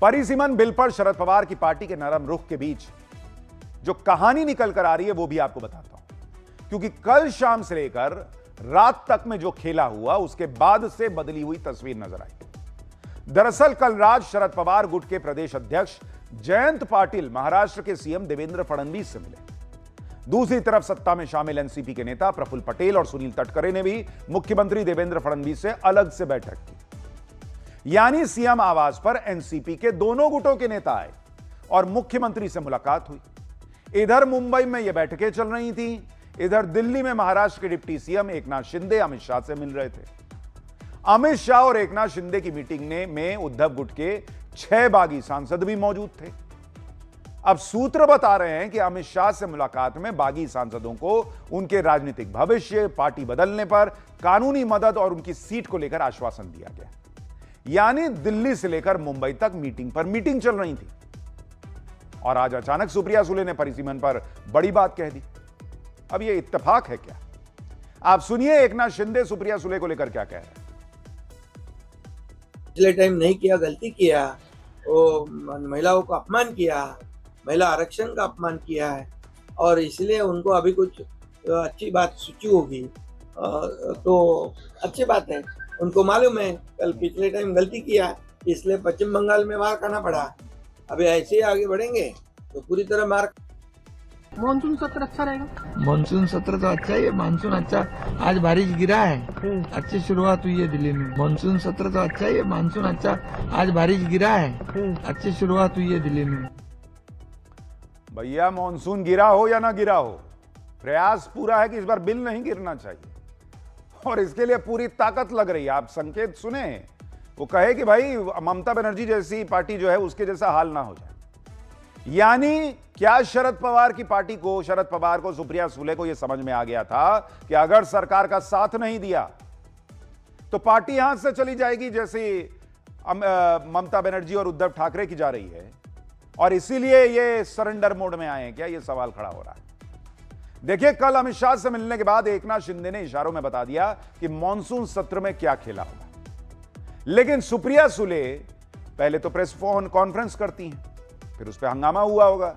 परिसीमन बिल पर शरद पवार की पार्टी के नरम रुख के बीच जो कहानी निकल कर आ रही है वो भी आपको बताता हूं, क्योंकि कल शाम से लेकर रात तक में जो खेला हुआ उसके बाद से बदली हुई तस्वीर नजर आई। दरअसल कल रात शरद पवार गुट के प्रदेश अध्यक्ष जयंत पाटिल महाराष्ट्र के सीएम देवेंद्र फडणवीस से मिले। दूसरी तरफ सत्ता में शामिल एनसीपी के नेता प्रफुल्ल पटेल और सुनील तटकरे ने भी मुख्यमंत्री देवेंद्र फडणवीस से अलग से बैठक की। यानी सीएम आवास पर एनसीपी के दोनों गुटों के नेता आए और मुख्यमंत्री से मुलाकात हुई। इधर मुंबई में यह बैठकें चल रही थी, इधर दिल्ली में महाराष्ट्र के डिप्टी सीएम एकनाथ शिंदे अमित शाह से मिल रहे थे। अमित शाह और एकनाथ शिंदे की मीटिंग में उद्धव गुट के 6 बागी सांसद भी मौजूद थे। अब सूत्र बता रहे हैं कि अमित शाह से मुलाकात में बागी सांसदों को उनके राजनीतिक भविष्य, पार्टी बदलने पर कानूनी मदद और उनकी सीट को लेकर आश्वासन दिया गया। यानी दिल्ली से लेकर मुंबई तक मीटिंग पर मीटिंग चल रही थी और आज अचानक सुप्रिया सुले ने परिसीमन पर बड़ी बात कह दी। अब यह इत्तेफाक है क्या? आप सुनिए एकनाथ शिंदे सुप्रिया सुले को लेकर क्या कह रहे हैं। पिछले टाइम नहीं किया, गलती किया, वो महिलाओं का अपमान किया, महिला आरक्षण का अपमान किया है और इसलिए उनको अभी कुछ अच्छी बात सूची होगी तो अच्छी बात है। उनको मालूम है कल पिछले टाइम गलती किया इसलिए पश्चिम बंगाल में मार खाना पड़ा। अभी ऐसे ही आगे बढ़ेंगे तो पूरी तरह मार। मानसून सत्र अच्छा रहेगा। मानसून सत्र तो अच्छा ही है, मानसून अच्छा। आज बारिश गिरा है, अच्छी शुरुआत हुई है दिल्ली में। मानसून सत्र तो अच्छा ही है, मानसून अच्छा। आज बारिश गिरा है, अच्छी शुरुआत हुई है दिल्ली में। भैया मानसून गिरा हो या ना गिरा हो, प्रयास पूरा है कि इस बार बिल नहीं गिरना चाहिए और इसके लिए पूरी ताकत लग रही है। आप संकेत सुने, वो कहे कि भाई ममता बनर्जी जैसी पार्टी जो है उसके जैसा हाल ना हो जाए। यानी क्या शरद पवार की पार्टी को, शरद पवार को, सुप्रिया सुले को यह समझ में आ गया था कि अगर सरकार का साथ नहीं दिया तो पार्टी हाथ से चली जाएगी, जैसे ममता बनर्जी और उद्धव ठाकरे की जा रही है, और इसीलिए ये सरेंडर मोड में आए हैं क्या? ये सवाल खड़ा हो रहा है। देखिए कल अमित शाह से मिलने के बाद एकनाथ शिंदे ने इशारों में बता दिया कि मॉनसून सत्र में क्या खेला होगा, लेकिन सुप्रिया सुले पहले तो प्रेस कॉन्फ्रेंस करती हैं, फिर उस पर हंगामा हुआ होगा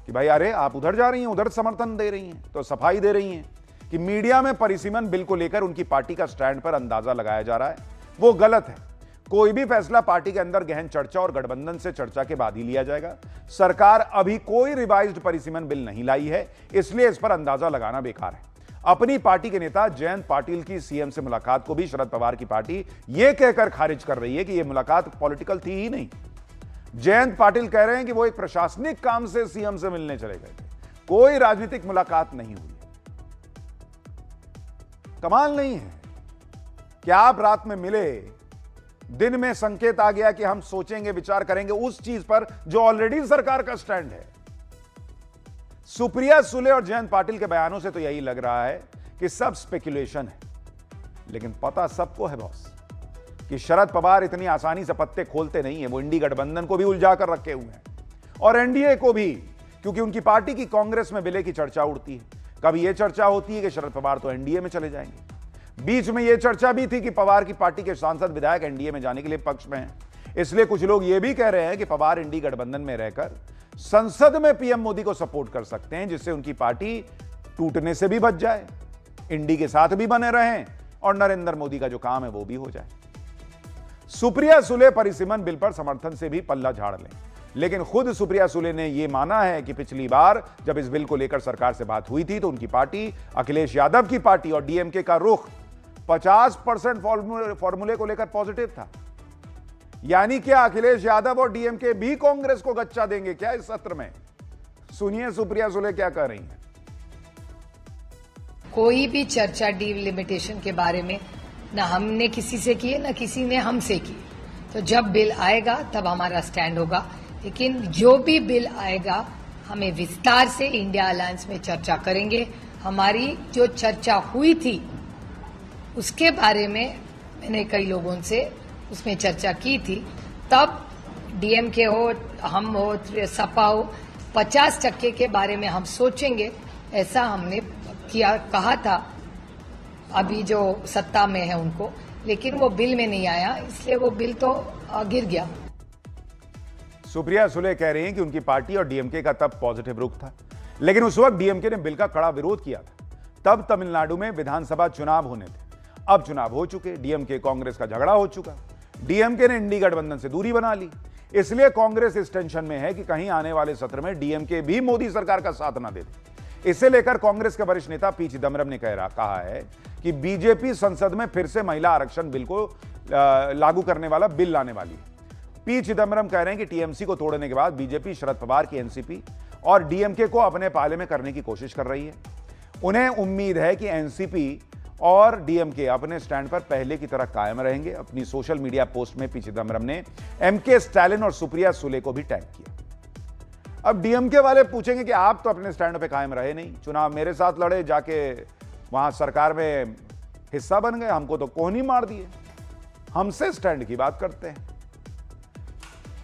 कि भाई अरे आप उधर जा रही हैं, उधर समर्थन दे रही हैं, तो सफाई दे रही हैं कि मीडिया में परिसीमन बिल को लेकर उनकी पार्टी का स्टैंड पर अंदाजा लगाया जा रहा है, वो गलत है। कोई भी फैसला पार्टी के अंदर गहन चर्चा और गठबंधन से चर्चा के बाद ही लिया जाएगा। सरकार अभी कोई रिवाइज्ड परिसीमन बिल नहीं लाई है, इसलिए इस पर अंदाजा लगाना बेकार है। अपनी पार्टी के नेता जयंत पाटिल की सीएम से मुलाकात को भी शरद पवार की पार्टी यह कहकर खारिज कर रही है कि यह मुलाकात पॉलिटिकल थी ही नहीं। जयंत पाटिल कह रहे हैं कि वो एक प्रशासनिक काम से सीएम से मिलने चले गए थे, कोई राजनीतिक मुलाकात नहीं हुई। कमाल नहीं है क्या? आप रात में मिले, दिन में संकेत आ गया कि हम सोचेंगे, विचार करेंगे उस चीज पर जो ऑलरेडी सरकार का स्टैंड है। सुप्रिया सुले और जयंत पाटिल के बयानों से तो यही लग रहा है कि सब स्पेकुलेशन है, लेकिन पता सबको है बॉस कि शरद पवार इतनी आसानी से पत्ते खोलते नहीं है। वो इंडी गठबंधन को भी उलझा कर रखे हुए हैं और एनडीए को भी, क्योंकि उनकी पार्टी की कांग्रेस में विलय की चर्चा उड़ती है। कभी यह चर्चा होती है कि शरद पवार तो एनडीए में चले जाएंगे, बीच में यह चर्चा भी थी कि पवार की पार्टी के सांसद विधायक एनडीए में जाने के लिए पक्ष में हैं। इसलिए कुछ लोग यह भी कह रहे हैं कि पवार इंडी गठबंधन में रहकर संसद में पीएम मोदी को सपोर्ट कर सकते हैं, जिससे उनकी पार्टी टूटने से भी बच जाए, इंडी के साथ भी बने रहें और नरेंद्र मोदी का जो काम है वो भी हो जाए। सुप्रिया सुले परिसीमन बिल पर समर्थन से भी पल्ला झाड़ लें, लेकिन खुद सुप्रिया सुले ने यह माना है कि पिछली बार जब इस बिल को लेकर सरकार से बात हुई थी तो उनकी पार्टी, अखिलेश यादव की पार्टी और डीएमके का रुख 50% फॉर्मूले को लेकर पॉजिटिव था। यानी क्या अखिलेश यादव और डीएमके भी कांग्रेस को गच्चा देंगे क्या इस सत्र में? सुनिए सुप्रिया सुले क्या कह रही हैं। कोई भी चर्चा डिलिमिटेशन के बारे में ना हमने किसी से की है, ना किसी ने हमसे की। तो जब बिल आएगा तब हमारा स्टैंड होगा, लेकिन जो भी बिल आएगा हमें विस्तार से इंडिया अलायंस में चर्चा करेंगे। हमारी जो चर्चा हुई थी उसके बारे में मैंने कई लोगों से उसमें चर्चा की थी, तब डीएमके हो, हम हो, सपा हो, 50% के बारे में हम सोचेंगे, ऐसा हमने किया, कहा था अभी जो सत्ता में है उनको, लेकिन वो बिल में नहीं आया, इसलिए वो बिल तो गिर गया। सुप्रिया सुले कह रही हैं कि उनकी पार्टी और डीएमके का तब पॉजिटिव रुख था, लेकिन उस वक्त डीएमके ने बिल का कड़ा विरोध किया था। तब तमिलनाडु में विधानसभा चुनाव होने थे। अब चुनाव हो चुके, डीएमके कांग्रेस का झगड़ा हो चुका, डीएमके ने इंडी गठबंधन से दूरी बना ली। इसलिए कांग्रेस इस टेंशन में है कि कहीं आने वाले सत्र में डीएमके भी मोदी सरकार का साथ ना दे दे। इसे लेकर कांग्रेस के वरिष्ठ नेता पी चिदम्बरम ने कहा है कि बीजेपी संसद में फिर से महिला आरक्षण बिल को लागू करने वाला बिल लाने वाली है। पी चिदम्बरम कह रहे हैं कि टीएमसी को तोड़ने के बाद बीजेपी शरद पवार की एनसीपी और डीएमके को अपने पाले में करने की कोशिश कर रही है। उन्हें उम्मीद है कि एनसीपी और डीएमके अपने स्टैंड पर पहले की तरह कायम रहेंगे। अपनी सोशल मीडिया पोस्ट में पी चिदम्बरम ने एमके स्टालिन और सुप्रिया सुले को भी टैग किया। अब डीएमके वाले पूछेंगे कि आप तो अपने स्टैंड पे कायम रहे नहीं, चुनाव मेरे साथ लड़े, जाके वहां सरकार में हिस्सा बन गए, हमको तो कोहनी मार दिए, हमसे स्टैंड की बात करते हैं।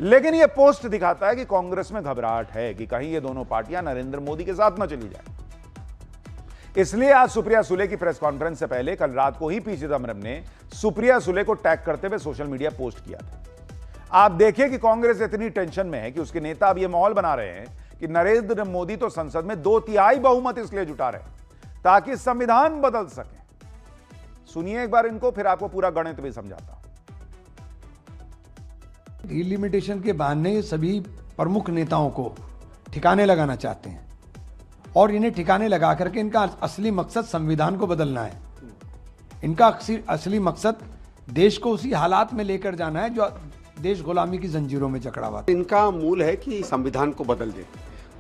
लेकिन यह पोस्ट दिखाता है कि कांग्रेस में घबराहट है कि कहीं ये दोनों पार्टियां नरेंद्र मोदी के साथ न चली जाए। इसलिए आज सुप्रिया सुले की प्रेस कॉन्फ्रेंस से पहले कल रात को ही पी चिदम्बरम ने सुप्रिया सुले को टैग करते हुए सोशल मीडिया पोस्ट किया था। आप देखिए कि कांग्रेस इतनी टेंशन में है कि उसके नेता अब यह माहौल बना रहे हैं कि नरेंद्र मोदी तो संसद में 2/3 बहुमत इसलिए जुटा रहे ताकि संविधान बदल सके। सुनिए एक बार इनको, फिर आपको पूरा गणित भी समझाता हूं। डिलिमिटेशन के बहाने सभी प्रमुख नेताओं को ठिकाने लगाना चाहते हैं और इन्हें ठिकाने लगा करके इनका असली मकसद संविधान को बदलना है। इनका असली मकसद देश को उसी हालात में लेकर जाना है जो देश गुलामी की जंजीरों में जकड़ा हुआ। इनका मूल है कि संविधान को बदल दे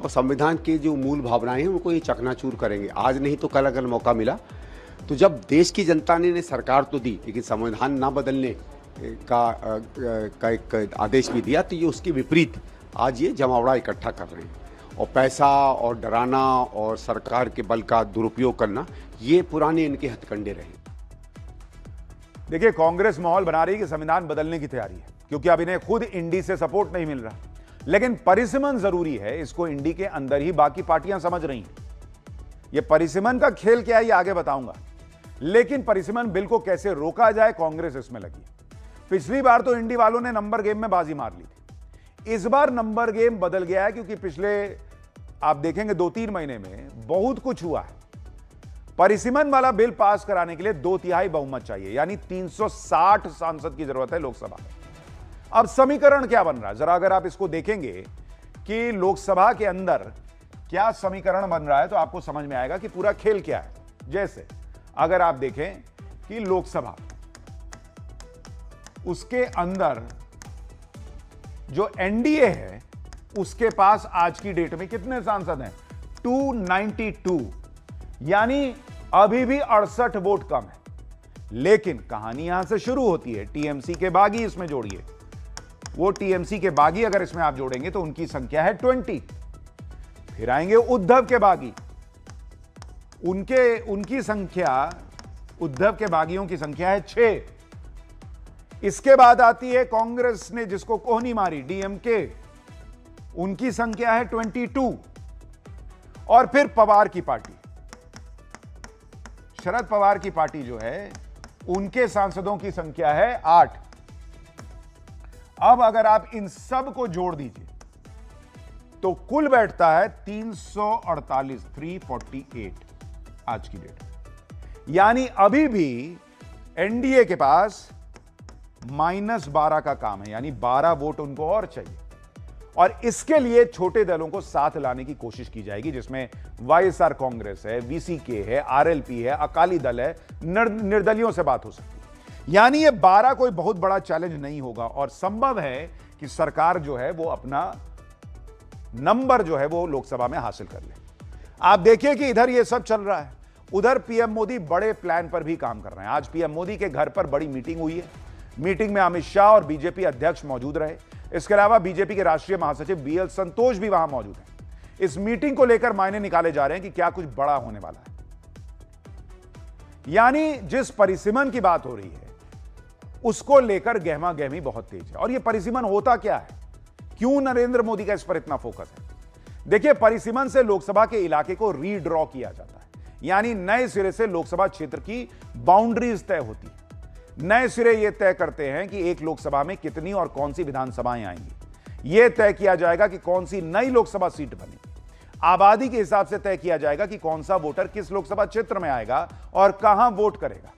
और संविधान की जो मूल भावनाएं हैं उनको ये चकनाचूर करेंगे। आज नहीं तो कल अगर मौका मिला तो जब देश की जनता ने सरकार तो दी लेकिन संविधान ना बदलने का एक आदेश भी दिया, तो ये उसके विपरीत आज ये जमावड़ा इकट्ठा कर रहे हैं और पैसा और डराना और सरकार के बल का दुरुपयोग करना, ये पुराने इनके हथकंडे रहे। देखिए, कांग्रेस माहौल बना रही है कि संविधान बदलने की तैयारी है, क्योंकि अब इन्हें खुद इंडी से सपोर्ट नहीं मिल रहा। लेकिन परिसीमन जरूरी है, इसको इंडी के अंदर ही बाकी पार्टियां समझ रही हैं। यह परिसीमन का खेल क्या है ये आगे बताऊंगा, लेकिन परिसीमन बिल को कैसे रोका जाए कांग्रेस इसमें लगी। पिछली बार तो इंडी वालों ने नंबर गेम में बाजी मार ली थी। इस बार नंबर गेम बदल गया है, क्योंकि पिछले आप देखेंगे 2-3 महीने में बहुत कुछ हुआ है। परिसीमन वाला बिल पास कराने के लिए 2/3 बहुमत चाहिए, यानी 360 सांसद की जरूरत है लोकसभा में। अब समीकरण क्या बन रहा है, जरा अगर आप इसको देखेंगे कि लोकसभा के अंदर क्या समीकरण बन रहा है तो आपको समझ में आएगा कि पूरा खेल क्या है। जैसे अगर आप देखें कि लोकसभा, उसके अंदर जो एनडीए है उसके पास आज की डेट में कितने सांसद हैं? 292, यानी अभी भी 68 वोट कम है। लेकिन कहानी यहां से शुरू होती है, टीएमसी के बागी इसमें जोड़िए, वो टीएमसी के बागी अगर इसमें आप जोड़ेंगे तो उनकी संख्या है 20। फिर आएंगे उद्धव के बागी, उनकी संख्या, उद्धव के बागियों की संख्या है 6। इसके बाद आती है कांग्रेस ने जिसको कोहनी मारी, डीएमके, उनकी संख्या है 22। और फिर पवार की पार्टी, शरद पवार की पार्टी जो है, उनके सांसदों की संख्या है 8। अब अगर आप इन सब को जोड़ दीजिए तो कुल बैठता है 348, 348 आज की डेट। यानी अभी भी एनडीए के पास -12 का काम है, यानी 12 वोट उनको और चाहिए। और इसके लिए छोटे दलों को साथ लाने की कोशिश की जाएगी, जिसमें वाईएसआर कांग्रेस है, वीसीके है, आरएलपी है, अकाली दल है, निर्दलियों से बात हो सकती है। यानी ये 12 कोई बहुत बड़ा चैलेंज नहीं होगा और संभव है कि सरकार जो है वो अपना नंबर जो है वो लोकसभा में हासिल कर ले। आप देखिए कि इधर ये सब चल रहा है, उधर पीएम मोदी बड़े प्लान पर भी काम कर रहे हैं। आज पीएम मोदी के घर पर बड़ी मीटिंग हुई है। मीटिंग में अमित शाह और बीजेपी अध्यक्ष मौजूद रहे। इसके अलावा बीजेपी के राष्ट्रीय महासचिव बीएल संतोष भी वहां मौजूद हैं। इस मीटिंग को लेकर मायने निकाले जा रहे हैं कि क्या कुछ बड़ा होने वाला है। यानी जिस परिसीमन की बात हो रही है उसको लेकर गहमा गहमी बहुत तेज है। और यह परिसीमन होता क्या है, क्यों नरेंद्र मोदी का इस पर इतना फोकस है? देखिए, परिसीमन से लोकसभा के इलाके को रीड्रॉ किया जाता है, यानी नए सिरे से लोकसभा क्षेत्र की बाउंड्रीज तय होती है। नए सिरे ये तय करते हैं कि एक लोकसभा में कितनी और कौन सी विधानसभाएं आएंगी। यह तय किया जाएगा कि कौन सी नई लोकसभा सीट बनेगी। आबादी के हिसाब से तय किया जाएगा कि कौन सा वोटर किस लोकसभा क्षेत्र में आएगा और कहां वोट करेगा।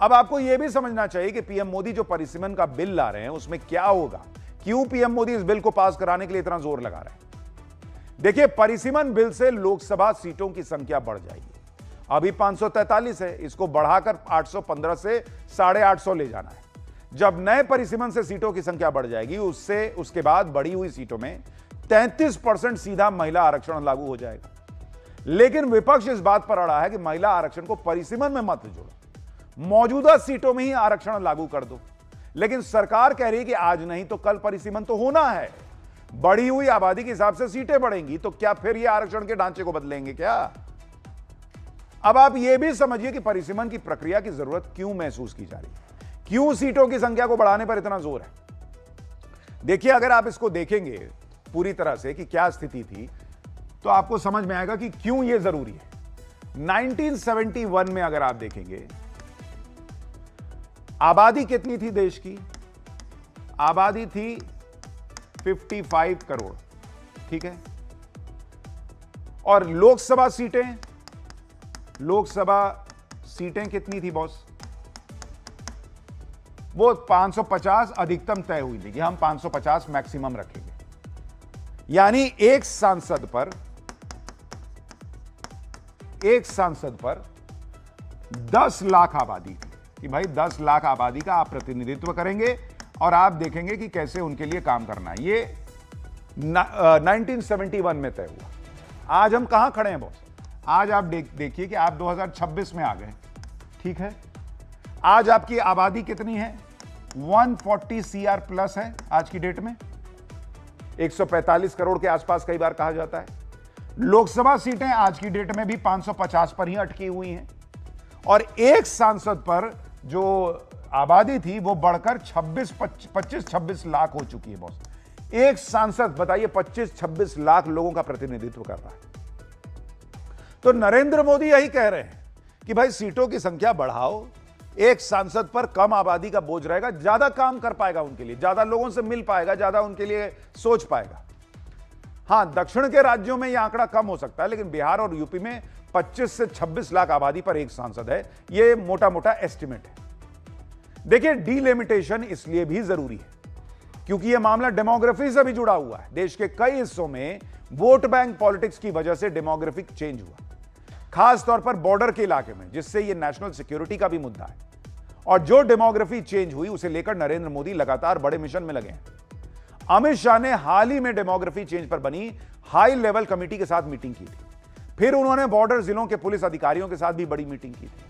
अब आपको यह भी समझना चाहिए कि पीएम मोदी जो परिसीमन का बिल ला रहे हैं उसमें क्या होगा, क्यों पीएम मोदी इस बिल को पास कराने के लिए इतना जोर लगा रहे हैं। देखिए, परिसीमन बिल से लोकसभा सीटों की संख्या बढ़ जाएगी। अभी 543 है, इसको बढ़ाकर 815 से 850 ले जाना है। जब नए परिसीमन से सीटों की संख्या बढ़ जाएगी, उसके बाद बढ़ी हुई सीटों में 33% सीधा महिला आरक्षण लागू हो जाएगा। लेकिन विपक्ष इस बात पर अड़ा है कि महिला आरक्षण को परिसीमन में मत जोड़ो, मौजूदा सीटों में ही आरक्षण लागू कर दो। लेकिन सरकार कह रही है कि आज नहीं तो कल परिसीमन तो होना है। बढ़ी हुई आबादी के हिसाब से सीटें बढ़ेंगी, तो क्या फिर ये आरक्षण के ढांचे को बदलेंगे क्या? अब आप यह भी समझिए कि परिसीमन की प्रक्रिया की जरूरत क्यों महसूस की जा रही है, क्यों सीटों की संख्या को बढ़ाने पर इतना जोर है। देखिए, अगर आप इसको देखेंगे पूरी तरह से कि क्या स्थिति थी, तो आपको समझ में आएगा कि क्यों यह जरूरी है। 1971 में अगर आप देखेंगे, आबादी कितनी थी देश की? आबादी थी 55 करोड़, ठीक है। और लोकसभा सीटें कितनी थी बॉस? वो 550 अधिकतम तय हुई थी कि हम 550 मैक्सिमम रखेंगे। यानी एक सांसद पर 10 लाख आबादी थी कि भाई 10 लाख आबादी का आप प्रतिनिधित्व करेंगे और आप देखेंगे कि कैसे उनके लिए काम करना है। ये 1971 में तय हुआ। आज हम कहां खड़े हैं बॉस? आज आप देखिए कि आप 2026 में आ गए, ठीक है। आज आपकी आबादी कितनी है? 140 CR प्लस है आज की डेट में, 145 करोड़ के आसपास कई बार कहा जाता है। लोकसभा सीटें आज की डेट में भी 550 पर ही अटकी हुई हैं और एक सांसद पर जो आबादी थी वो बढ़कर 25-26 लाख हो चुकी है बॉस। एक सांसद बताइए 25-26 लाख लोगों का प्रतिनिधित्व कर रहा है। तो नरेंद्र मोदी यही कह रहे हैं कि भाई सीटों की संख्या बढ़ाओ, एक सांसद पर कम आबादी का बोझ रहेगा, ज्यादा काम कर पाएगा उनके लिए, ज्यादा लोगों से मिल पाएगा, ज्यादा उनके लिए सोच पाएगा। हां, दक्षिण के राज्यों में यह आंकड़ा कम हो सकता है, लेकिन बिहार और यूपी में 25 से 26 लाख आबादी पर एक सांसद है। यह मोटा मोटा एस्टिमेट है। देखिए, डीलिमिटेशन इसलिए भी जरूरी है क्योंकि यह मामला डेमोग्राफी से भी जुड़ा हुआ है। देश के कई हिस्सों में वोट बैंक पॉलिटिक्स की वजह से डेमोग्राफिक चेंज हुआ, खास तौर पर बॉर्डर के इलाके में, जिससे यह नेशनल सिक्योरिटी का भी मुद्दा है। और जो डेमोग्राफी चेंज हुई उसे लेकर नरेंद्र मोदी लगातार बड़े मिशन में लगे हैं। अमित शाह ने हाल ही में डेमोग्राफी चेंज पर बनी हाई लेवल कमेटी के साथ मीटिंग की थी। फिर उन्होंने बॉर्डर जिलों के पुलिस अधिकारियों के साथ भी बड़ी मीटिंग की थी।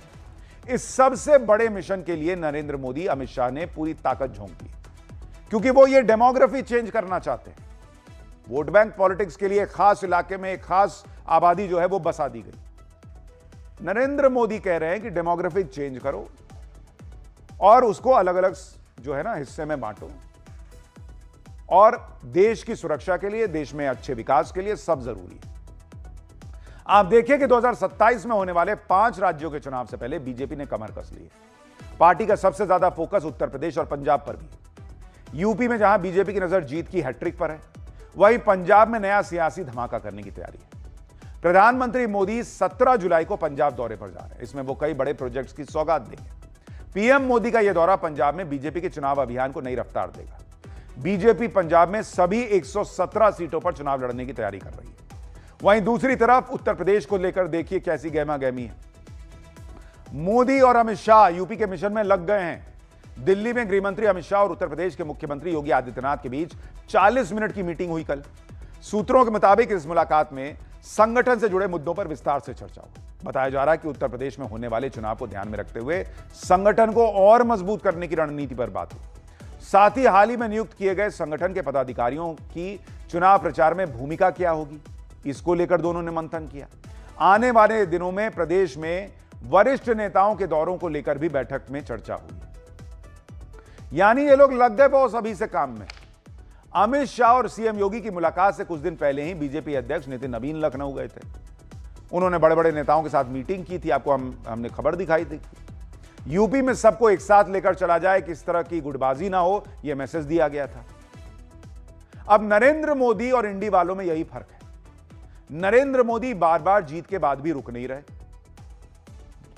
इस सबसे बड़े मिशन के लिए नरेंद्र मोदी, अमित शाह ने पूरी ताकत झोंक दी क्योंकि वो ये डेमोग्राफी चेंज करना चाहते हैं। वोट बैंक पॉलिटिक्स के लिए खास इलाके में एक खास आबादी जो है वो बसा दी गई। नरेंद्र मोदी कह रहे हैं कि डेमोग्राफी चेंज करो और उसको अलग अलग जो है ना हिस्से में बांटो, और देश की सुरक्षा के लिए, देश में अच्छे विकास के लिए सब जरूरी है। आप देखिए कि 2027 में होने वाले 5 राज्यों के चुनाव से पहले बीजेपी ने कमर कस ली है। पार्टी का सबसे ज्यादा फोकस उत्तर प्रदेश और पंजाब पर भी है। यूपी में जहां बीजेपी की नजर जीत की हैट्रिक पर है, वहीं पंजाब में नया सियासी धमाका करने की तैयारी है। प्रधानमंत्री मोदी 17 जुलाई को पंजाब दौरे पर जा रहे हैं। इसमें वो कई बड़े प्रोजेक्ट्स की सौगात देंगे। पीएम मोदी का यह दौरा पंजाब में बीजेपी के चुनाव अभियान को नई रफ्तार देगा। बीजेपी पंजाब में सभी 117 सीटों पर चुनाव लड़ने की तैयारी कर रही है। वहीं दूसरी तरफ उत्तर प्रदेश को लेकर देखिए कैसी गहमा गहमी है। मोदी और अमित शाह यूपी के मिशन में लग गए हैं। दिल्ली में गृहमंत्री अमित शाह और उत्तर प्रदेश के मुख्यमंत्री योगी आदित्यनाथ के बीच 40 मिनट की मीटिंग हुई कल। सूत्रों के मुताबिक इस मुलाकात में संगठन से जुड़े मुद्दों पर विस्तार से चर्चा हुई। बताया जा रहा है कि उत्तर प्रदेश में होने वाले चुनाव को ध्यान में रखते हुए संगठन को और मजबूत करने की रणनीति पर बात हुई। साथ ही हाल ही में नियुक्त किए गए संगठन के पदाधिकारियों की चुनाव प्रचार में भूमिका क्या होगी, इसको लेकर दोनों ने मंथन किया। आने वाले दिनों में प्रदेश में वरिष्ठ नेताओं के दौरों को लेकर भी बैठक में चर्चा हुई। यानी ये लोग लग गए बॉस अभी से काम में। अमित शाह और सीएम योगी की मुलाकात से कुछ दिन पहले ही बीजेपी अध्यक्ष नितिन नवीन लखनऊ गए थे। उन्होंने बड़े बड़े नेताओं के साथ मीटिंग की थी। आपको हमने खबर दिखाई थी। यूपी में सबको एक साथ लेकर चला जाए, किस तरह की गुटबाजी ना हो, यह मैसेज दिया गया था। अब नरेंद्र मोदी और इंडी वालों में यही फर्क है। नरेंद्र मोदी बार बार जीत के बाद भी रुक नहीं रहे,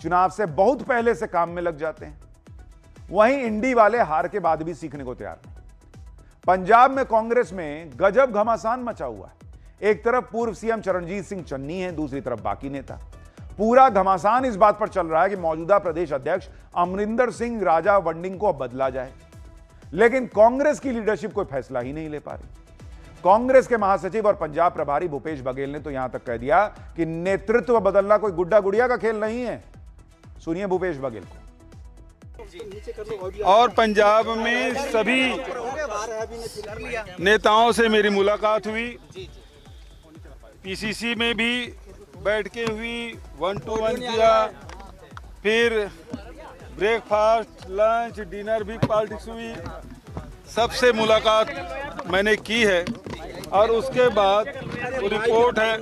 चुनाव से बहुत पहले से काम में लग जाते हैं। वहीं इंडी वाले हार के बाद भी सीखने को तैयार नहीं। पंजाब में कांग्रेस में गजब घमासान मचा हुआ है। एक तरफ पूर्व सीएम चरणजीत सिंह चन्नी है, दूसरी तरफ बाकी नेता। पूरा घमासान इस बात पर चल रहा है कि मौजूदा प्रदेश अध्यक्ष अमरिंदर सिंह राजा वंडिंग को अब बदला जाए, लेकिन कांग्रेस की लीडरशिप कोई फैसला ही नहीं ले पा रही। कांग्रेस के महासचिव और पंजाब प्रभारी भूपेश बघेल ने तो यहां तक कह दिया कि नेतृत्व बदलना कोई गुड्डा गुड़िया का खेल नहीं है। सुनिए भूपेश बघेल को। और पंजाब में सभी नेताओं से मेरी मुलाकात हुई, पीसीसी में भी बैठ के हुई, 1-to-1 किया, फिर ब्रेकफास्ट, लंच, डिनर भी पॉलिटिक्स हुई, सबसे मुलाकात मैंने की है। और उसके बाद वो रिपोर्ट है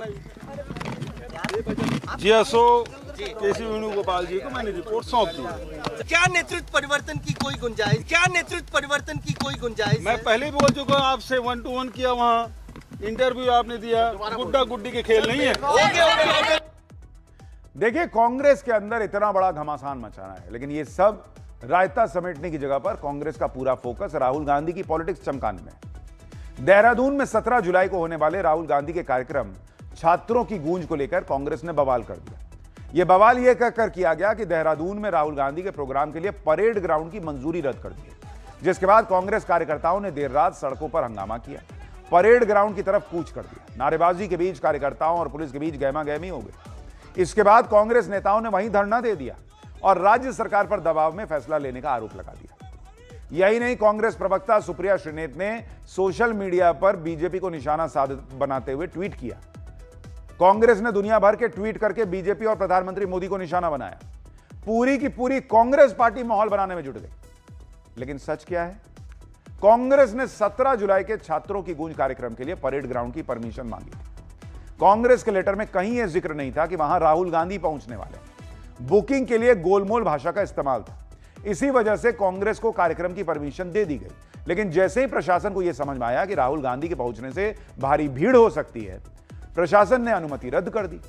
जीएसओ केसी वेणुगोपाल जी को मैंने रिपोर्ट सौंप दी। क्या नेतृत्व परिवर्तन की कोई गुंजाइश? क्या नेतृत्व परिवर्तन की कोई गुंजाइश? मैं पहले बोल चुका हूँ आपसे, 1-to-1 किया, वहाँ इंटरव्यू आपने दिया, गुड्डा गुड्डी के खेल नहीं है। देखिए, कांग्रेस के अंदर इतना बड़ा घमासान मचाना है, लेकिन ये सब रायता समेटने की जगह पर कांग्रेस का पूरा फोकस राहुल गांधी की पॉलिटिक्स चमकाने में है। देहरादून में 17 जुलाई को होने वाले राहुल गांधी के कार्यक्रम छात्रों की गूंज को लेकर कांग्रेस ने बवाल कर दिया। यह बवाल यह कहकर किया गया कि देहरादून में राहुल गांधी के प्रोग्राम के लिए परेड ग्राउंड की मंजूरी रद्द कर दी, जिसके बाद कांग्रेस कार्यकर्ताओं ने देर रात सड़कों पर हंगामा किया, परेड ग्राउंड की तरफ कूच कर दिया। नारेबाजी के बीच कार्यकर्ताओं और पुलिस के बीच गहमा गहमी हो गई। इसके बाद कांग्रेस नेताओं ने वहीं धरना दे दिया और राज्य सरकार पर दबाव में फैसला लेने का आरोप लगा दिया। यही नहीं, कांग्रेस प्रवक्ता सुप्रिया श्रीनेत ने सोशल मीडिया पर बीजेपी को निशाना बनाते हुए ट्वीट किया। कांग्रेस ने दुनिया भर के ट्वीट करके बीजेपी और प्रधानमंत्री मोदी को निशाना बनाया। पूरी की पूरी कांग्रेस पार्टी माहौल बनाने में जुट गई। लेकिन सच क्या है? कांग्रेस ने 17 जुलाई के छात्रों की गूंज कार्यक्रम के लिए परेड ग्राउंड की परमिशन मांगी। कांग्रेस के लेटर में कहीं यह जिक्र नहीं था कि वहां राहुल गांधी पहुंचने वाले। बुकिंग के लिए गोलमोल भाषा का इस्तेमाल था। इसी वजह से कांग्रेस को कार्यक्रम की परमिशन दे दी गई। लेकिन जैसे ही प्रशासन को यह समझ में आया कि राहुल गांधी के पहुंचने से भारी भीड़ हो सकती है, प्रशासन ने अनुमति रद्द कर दी।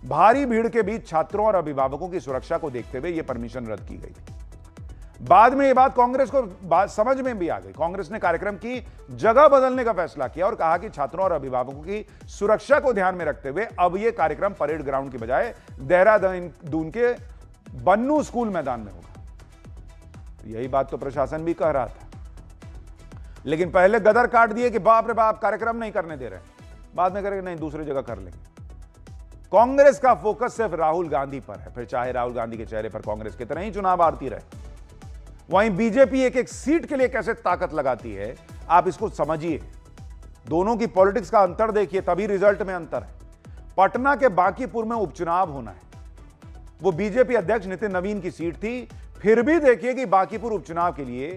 भारी भीड़ के बीच छात्रों और अभिभावकों की सुरक्षा को देखते हुए यह परमिशन रद्द की गई। बाद में यह बात कांग्रेस को समझ में भी आ गई। कांग्रेस ने कार्यक्रम की जगह बदलने का फैसला किया और कहा कि छात्रों और अभिभावकों की सुरक्षा को ध्यान में रखते हुए अब यह कार्यक्रम परेड ग्राउंड की बजाय देहरादून के बन्नू स्कूल मैदान में होगा। यही बात तो प्रशासन भी कह रहा था, लेकिन पहले गदर काट दिए कि बाप रे बाप, कार्यक्रम नहीं करने दे रहे, बाद में करेंगे, नहीं दूसरी जगह कर लेंगे। कांग्रेस का फोकस सिर्फ राहुल गांधी पर है, फिर चाहे राहुल गांधी के चेहरे पर कांग्रेस कितना ही चुनाव आरती रहे। वहीं बीजेपी एक एक सीट के लिए कैसे ताकत लगाती है, आप इसको समझिए। दोनों की पॉलिटिक्स का अंतर देखिए, तभी रिजल्ट में अंतर है। पटना के बांकीपुर में उपचुनाव होना है, वो बीजेपी अध्यक्ष नितिन नवीन की सीट थी। फिर भी देखिए कि बांकीपुर उपचुनाव के लिए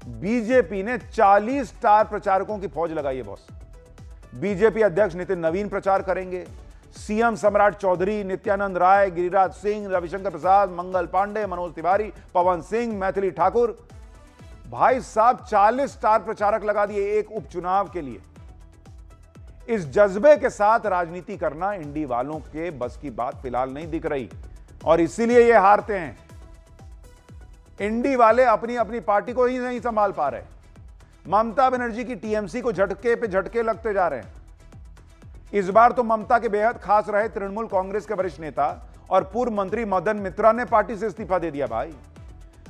बीजेपी ने 40 स्टार प्रचारकों की फौज लगाई है। बॉस, बीजेपी अध्यक्ष नितिन नवीन प्रचार करेंगे, सीएम सम्राट चौधरी, नित्यानंद राय, गिरिराज सिंह, रविशंकर प्रसाद, मंगल पांडे, मनोज तिवारी, पवन सिंह, मैथिली ठाकुर। भाई साहब, 40 स्टार प्रचारक लगा दिए एक उपचुनाव के लिए। इस जज्बे के साथ राजनीति करना इंडी वालों के बस की बात फिलहाल नहीं दिख रही और इसीलिए ये हारते हैं। इंडी वाले अपनी अपनी पार्टी को ही नहीं संभाल पा रहे। ममता बनर्जी की टीएमसी को झटके पे झटके लगते जा रहे हैं। इस बार तो ममता के बेहद खास रहे तृणमूल कांग्रेस के वरिष्ठ नेता और पूर्व मंत्री मदन मित्रा ने पार्टी से इस्तीफा दे दिया। भाई,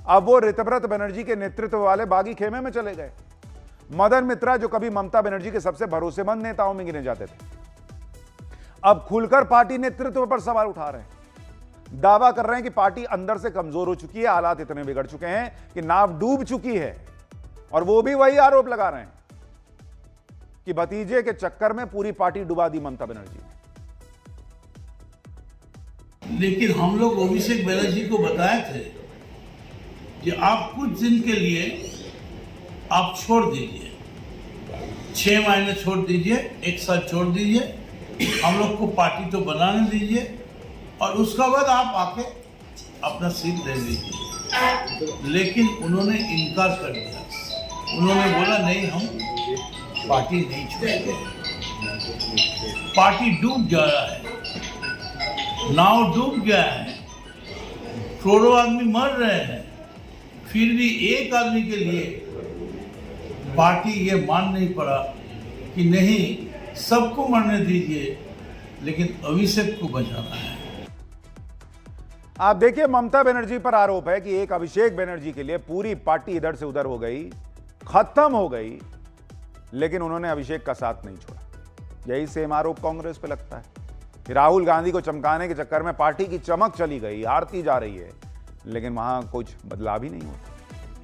अब वो ऋतव्रत बनर्जी के नेतृत्व वाले बागी खेमे में चले गए। मदन मित्रा, जो कभी ममता बनर्जी के सबसे भरोसेमंद नेताओं में गिने जाते थे, अब खुलकर पार्टी नेतृत्व पर सवाल उठा रहे हैं। दावा कर रहे हैं कि पार्टी अंदर से कमजोर हो चुकी है, हालात इतने बिगड़ चुके हैं कि नाव डूब चुकी है। और वो भी वही आरोप लगा रहे हैं कि भतीजे के चक्कर में पूरी पार्टी डुबा दी ममता बनर्जी ने। लेकिन हम लोग अभिषेक बनर्जी को बताए थे कि आप कुछ दिन के लिए आप छोड़ दीजिए, 6 महीने छोड़ दीजिए, 1 साल छोड़ दीजिए, हम लोग को पार्टी तो बनाने दीजिए और उसका बाद आप आके अपना सीट ले लीजिए। लेकिन उन्होंने इनकार कर दिया। उन्होंने बोला नहीं, हम पार्टी नहीं छोड़ेगी। पार्टी डूब जा रहा है, नाव डूब गया है, करोड़ों आदमी मर रहे हैं, फिर भी एक आदमी के लिए पार्टी ये मान नहीं पड़ा कि नहीं, सबको मरने दीजिए लेकिन अभिषेक को बचाना है। आप देखिए, ममता बनर्जी पर आरोप है कि एक अभिषेक बनर्जी के लिए पूरी पार्टी इधर से उधर हो गई, खत्म हो गई, लेकिन उन्होंने अभिषेक का साथ नहीं छोड़ा। यही सेम आरोप कांग्रेस पे लगता है कि राहुल गांधी को चमकाने के चक्कर में पार्टी की चमक चली गई, हारती जा रही है, लेकिन वहां कुछ बदलाव ही नहीं होता।